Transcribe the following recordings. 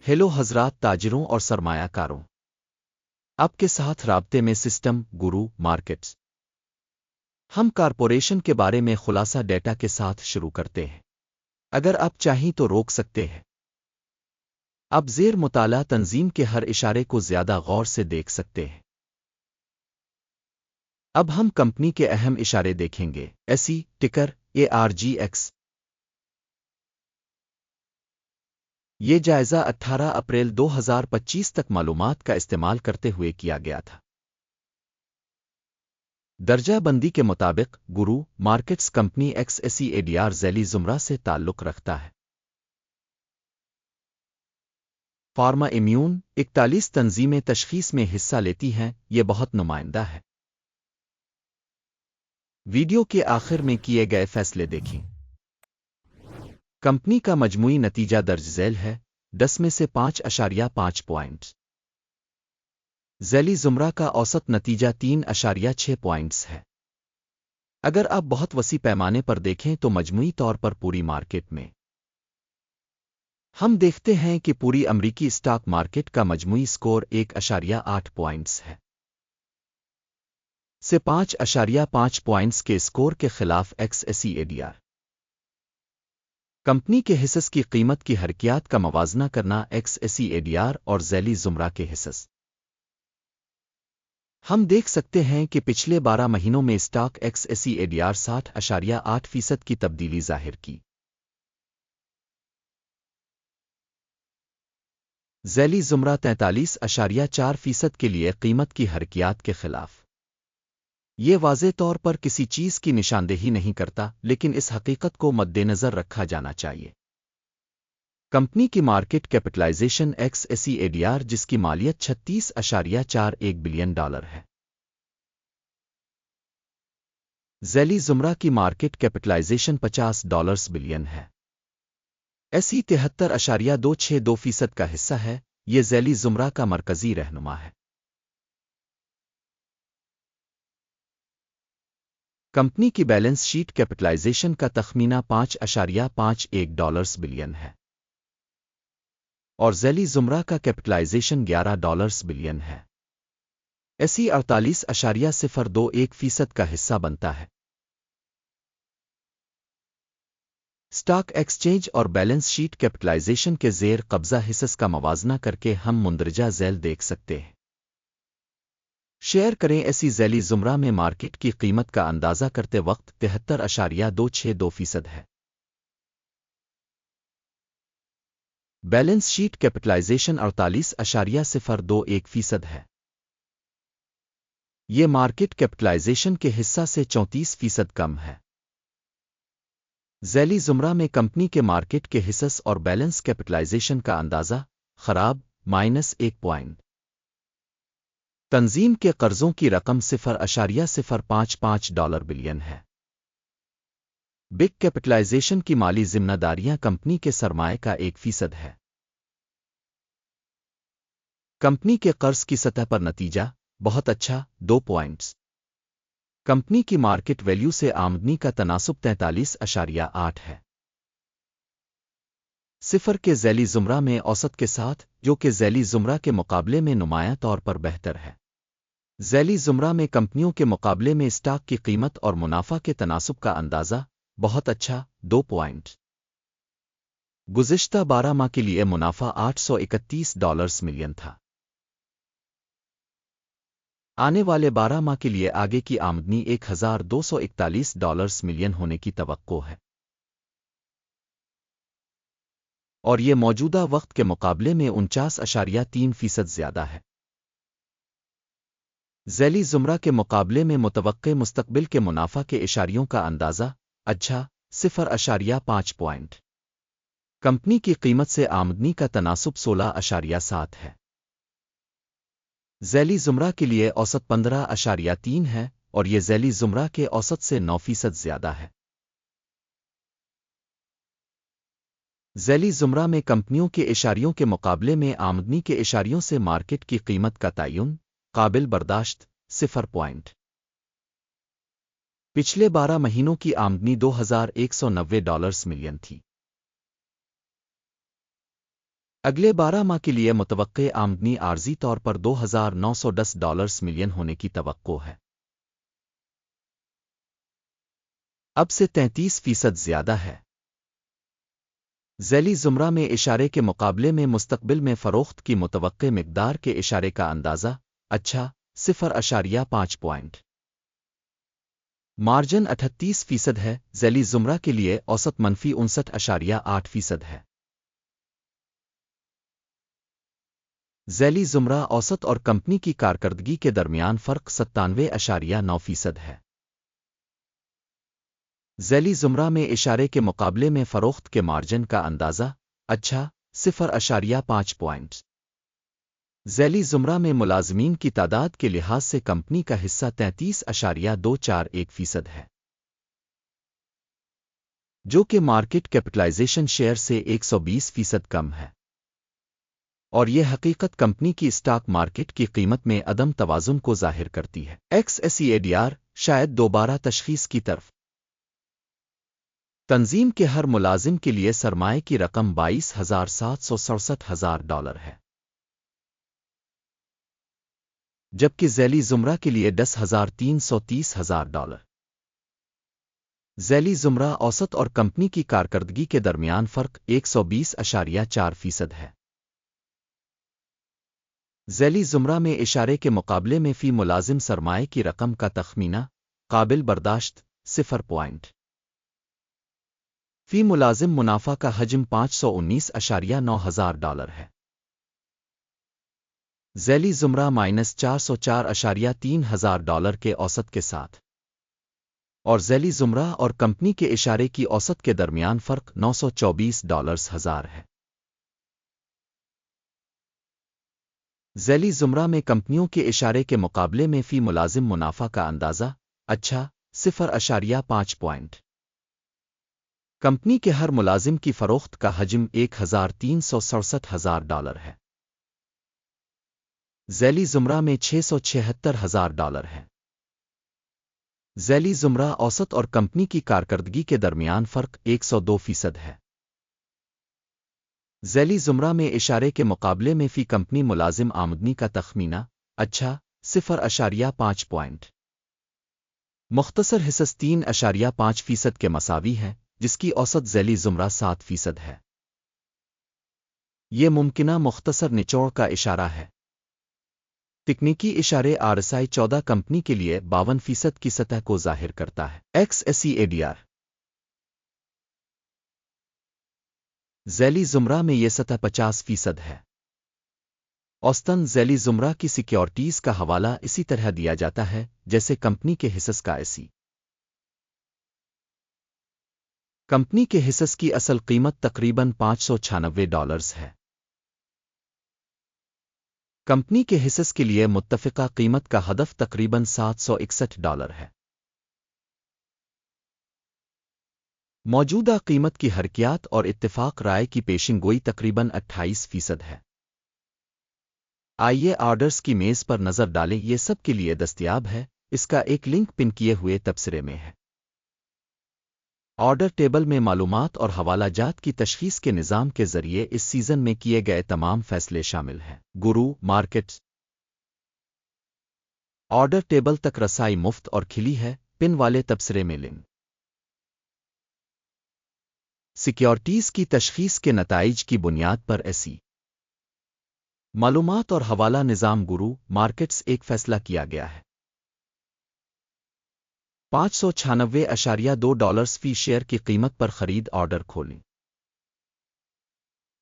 Hello حضرات تاجروں اور سرمایہ کاروں، آپ کے ساتھ رابطے میں سسٹم گرو مارکیٹس۔ ہم کارپوریشن کے بارے میں خلاصہ ڈیٹا کے ساتھ شروع کرتے ہیں۔ اگر آپ چاہیں تو روک سکتے ہیں۔ آپ زیر مطالعہ تنظیم کے ہر اشارے کو زیادہ غور سے دیکھ سکتے ہیں۔ اب ہم کمپنی کے اہم اشارے دیکھیں گے۔ ایسی ٹکر ARGX۔ یہ جائزہ 18 اپریل 2025 تک معلومات کا استعمال کرتے ہوئے کیا گیا تھا۔ درجہ بندی کے مطابق گرو مارکیٹس کمپنی XSE ذیلی زمرہ سے تعلق رکھتا ہے۔ فارما امیون 41 تنظیمیں تشخیص میں حصہ لیتی ہیں، یہ بہت نمائندہ ہے۔ ویڈیو کے آخر میں کیے گئے فیصلے دیکھیں۔ کمپنی کا مجموعی نتیجہ درج ذیل ہے 10 میں سے 5.5 پوائنٹس۔ ذیلی زمرہ کا اوسط نتیجہ 3.6 پوائنٹس ہے۔ اگر آپ بہت وسیع پیمانے پر دیکھیں تو مجموعی طور پر پوری مارکیٹ میں ہم دیکھتے ہیں کہ پوری امریکی اسٹاک مارکیٹ کا مجموعی سکور 1.8 پوائنٹس ہے سے 5.5 پوائنٹس کے سکور کے خلاف XSE کمپنی کے حصص کی قیمت کی حرکیات کا موازنہ کرنا XSE اور ذیلی زمرہ کے حصص۔ ہم دیکھ سکتے ہیں کہ پچھلے 12 مہینوں میں اسٹاک XSE 60.8% کی تبدیلی ظاہر کی۔ ذیلی زمرہ 43.4% کے لیے قیمت کی حرکیات کے خلاف۔ یہ واضح طور پر کسی چیز کی نشاندہی نہیں کرتا، لیکن اس حقیقت کو مد نظر رکھا جانا چاہیے۔ کمپنی کی مارکیٹ کیپٹلائزیشن XSE جس کی مالیت $36.41 بلین ہے۔ ذیلی زمرہ کی مارکیٹ کیپٹلائزیشن $50 بلین ہے۔ SE 73.26% کا حصہ ہے، یہ ذیلی زمرہ کا مرکزی رہنما ہے۔ کمپنی کی بیلنس شیٹ کیپٹلائزیشن کا تخمینہ $5.51 بلین ہے اور ذیلی زمرہ کا کیپٹلائزیشن $11 بلین ہے۔ SE 48.01% کا حصہ بنتا ہے۔ اسٹاک ایکسچینج اور بیلنس شیٹ کیپٹلائزیشن کے زیر قبضہ حصص کا موازنہ کر کے ہم مندرجہ ذیل دیکھ سکتے ہیں۔ شیئر کریں ایسی ذیلی زمرہ میں مارکیٹ کی قیمت کا اندازہ کرتے وقت 73.262% ہے۔ بیلنس شیٹ کیپٹلائزیشن 48.01% ہے۔ یہ مارکیٹ کیپٹلائزیشن کے حصہ سے 34% کم ہے۔ ذیلی زمرہ میں کمپنی کے مارکیٹ کے حصص اور بیلنس کیپٹلائزیشن کا اندازہ خراب -1 پوائنٹ۔ تنظیم کے قرضوں کی رقم $0.055 بلین ہے۔ بگ کیپٹلائزیشن کی مالی ذمہ داریاں کمپنی کے سرمائے کا 1% ہے۔ کمپنی کے قرض کی سطح پر نتیجہ بہت اچھا 2 پوائنٹس۔ کمپنی کی مارکیٹ ویلیو سے آمدنی کا تناسب 43.8 ہے۔ صفر کے ذیلی زمرہ میں اوسط کے ساتھ، جو کہ ذیلی زمرہ کے مقابلے میں نمایاں طور پر بہتر ہے۔ ذیلی زمرہ میں کمپنیوں کے مقابلے میں اسٹاک کی قیمت اور منافع کے تناسب کا اندازہ بہت اچھا 2 پوائنٹ۔ گزشتہ 12 ماہ کے لیے منافع $831 ملین تھا۔ آنے والے 12 ماہ کے لیے آگے کی آمدنی $1241 ملین ہونے کی توقع ہے، اور یہ موجودہ وقت کے مقابلے میں 49.3% زیادہ ہے۔ ذیلی زمرہ کے مقابلے میں متوقع مستقبل کے منافع کے اشاریوں کا اندازہ اچھا 0.5 پوائنٹ۔ کمپنی کی قیمت سے آمدنی کا تناسب 16.7 ہے۔ ذیلی زمرہ کے لیے اوسط 15.3 ہے اور یہ ذیلی زمرہ کے اوسط سے 9% زیادہ ہے۔ ذیلی زمرہ میں کمپنیوں کے اشاریوں کے مقابلے میں آمدنی کے اشاریوں سے مارکیٹ کی قیمت کا تعین قابل برداشت 0 پوائنٹ۔ پچھلے 12 مہینوں کی آمدنی $2190 ملین تھی۔ اگلے 12 ماہ کے لیے متوقع آمدنی عارضی طور پر $2,910 ملین ہونے کی توقع ہے، اب سے 33% زیادہ ہے۔ ذیلی زمرہ میں اشارے کے مقابلے میں مستقبل میں فروخت کی متوقع مقدار کے اشارے کا اندازہ، اچھا، 0.5 پوائنٹ۔ مارجن 38% ہے، ذیلی زمرہ کے لیے اوسط -59.8% ہے۔ ذیلی زمرہ اوسط اور کمپنی کی کارکردگی کے درمیان فرق 97.9% ہے۔ ذیلی زمرہ میں اشارے کے مقابلے میں فروخت کے مارجن کا اندازہ، اچھا، 0.5 پوائنٹ۔ ذیلی زمرہ میں ملازمین کی تعداد کے لحاظ سے کمپنی کا حصہ 33.241% ہے، جو کہ مارکیٹ کیپٹلائزیشن شیئر سے 120% کم ہے، اور یہ حقیقت کمپنی کی اسٹاک مارکیٹ کی قیمت میں عدم توازن کو ظاہر کرتی ہے۔ XSEADR شاید دوبارہ تشخیص کی طرف۔ تنظیم کے ہر ملازم کے لیے سرمایہ کی رقم $22,767,000 ہے، جبکہ ذیلی زمرہ کے لیے $10,330,000۔ ذیلی زمرہ اوسط اور کمپنی کی کارکردگی کے درمیان فرق 120.4% ہے۔ ذیلی زمرہ میں اشارے کے مقابلے میں فی ملازم سرمایہ کی رقم کا تخمینہ، قابل برداشت، 0 پوائنٹ۔ فی ملازم منافع کا حجم $519.9 ہے۔ ذیلی زمرہ $404.3 کے اوسط کے ساتھ، اور ذیلی زمرہ اور کمپنی کے اشارے کی اوسط کے درمیان فرق $924,000 ہے۔ ذیلی زمرہ میں کمپنیوں کے اشارے کے مقابلے میں فی ملازم منافع کا اندازہ، اچھا، 0.5 پوائنٹ۔ کمپنی کے ہر ملازم کی فروخت کا حجم $1,367,000 ہے۔ ذیلی زمرہ میں $676,000 ہے۔ ذیلی زمرہ اوسط اور کمپنی کی کارکردگی کے درمیان فرق 102% ہے۔ ذیلی زمرہ میں اشارے کے مقابلے میں فی کمپنی ملازم آمدنی کا تخمینہ، اچھا، 0.5 پوائنٹ۔ مختصر حصص 3.5% کے مساوی ہے، جس کی اوسط ذیلی زمرہ 7% ہے۔ یہ ممکنہ مختصر نچوڑ کا اشارہ ہے۔ تکنیکی اشارے RSI 14 کمپنی کے لیے 52% کی سطح کو ظاہر کرتا ہے۔ XSEADR ذیلی زمرہ میں یہ سطح 50% ہے۔ اوسطاً ذیلی زمرہ کی سیکیورٹیز کا حوالہ اسی طرح دیا جاتا ہے جیسے کمپنی کے حصص کا ایسی۔ کمپنی کے حصص کی اصل قیمت تقریباً $596 ہے۔ کمپنی کے حصص کے لیے متفقہ قیمت کا ہدف تقریباً $761 ہے۔ موجودہ قیمت کی حرکیات اور اتفاق رائے کی پیشن گوئی تقریباً 28% ہے۔ آئیے آرڈرز کی میز پر نظر ڈالیں، یہ سب کے لیے دستیاب ہے، اس کا ایک لنک پن کیے ہوئے تبصرے میں ہے۔ آرڈر ٹیبل میں معلومات اور حوالہ جات کی تشخیص کے نظام کے ذریعے اس سیزن میں کیے گئے تمام فیصلے شامل ہیں۔ گرو مارکیٹس آرڈر ٹیبل تک رسائی مفت اور کھلی ہے، پن والے تبصرے میں لنک۔ سیکیورٹیز کی تشخیص کے نتائج کی بنیاد پر ایسی معلومات اور حوالہ نظام گرو مارکیٹس ایک فیصلہ کیا گیا ہے۔ $596.2 فی شیئر کی قیمت پر خرید آرڈر کھولیں۔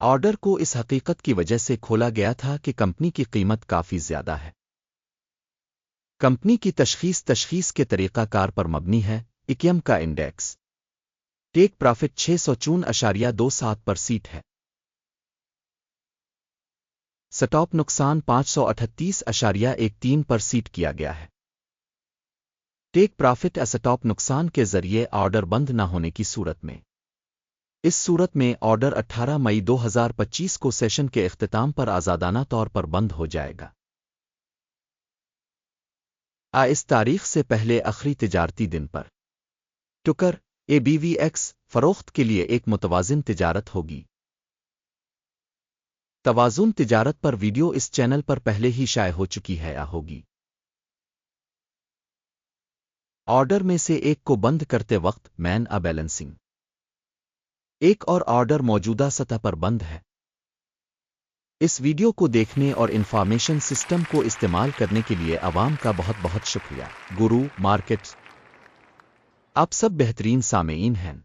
آرڈر کو اس حقیقت کی وجہ سے کھولا گیا تھا کہ کمپنی کی قیمت کافی زیادہ ہے۔ کمپنی کی تشخیص کے طریقہ کار پر مبنی ہے۔ اکیم کا انڈیکس ٹیک پرافٹ 654.27% ہے۔ سٹاپ نقصان 538.13% کیا گیا ہے۔ ٹیک پرافٹ اسٹاپ نقصان کے ذریعے آرڈر بند نہ ہونے کی صورت میں۔ اس صورت میں آرڈر 18 مئی 2025 کو سیشن کے اختتام پر آزادانہ طور پر بند ہو جائے گا۔ اس تاریخ سے پہلے آخری تجارتی دن پر ٹکر ABVX فروخت کے لیے ایک متوازن تجارت ہوگی۔ توازن تجارت پر ویڈیو اس چینل پر پہلے ہی شائع ہو چکی ہے یا ہوگی۔ آرڈر میں سے ایک کو بند کرتے وقت مین بیلنسنگ ایک اور آرڈر موجودہ سطح پر بند ہے۔ اس ویڈیو کو دیکھنے اور انفارمیشن سسٹم کو استعمال کرنے کے لیے عوام کا بہت بہت شکریہ۔ گرو مارکیٹ، آپ سب بہترین سامعین ہیں۔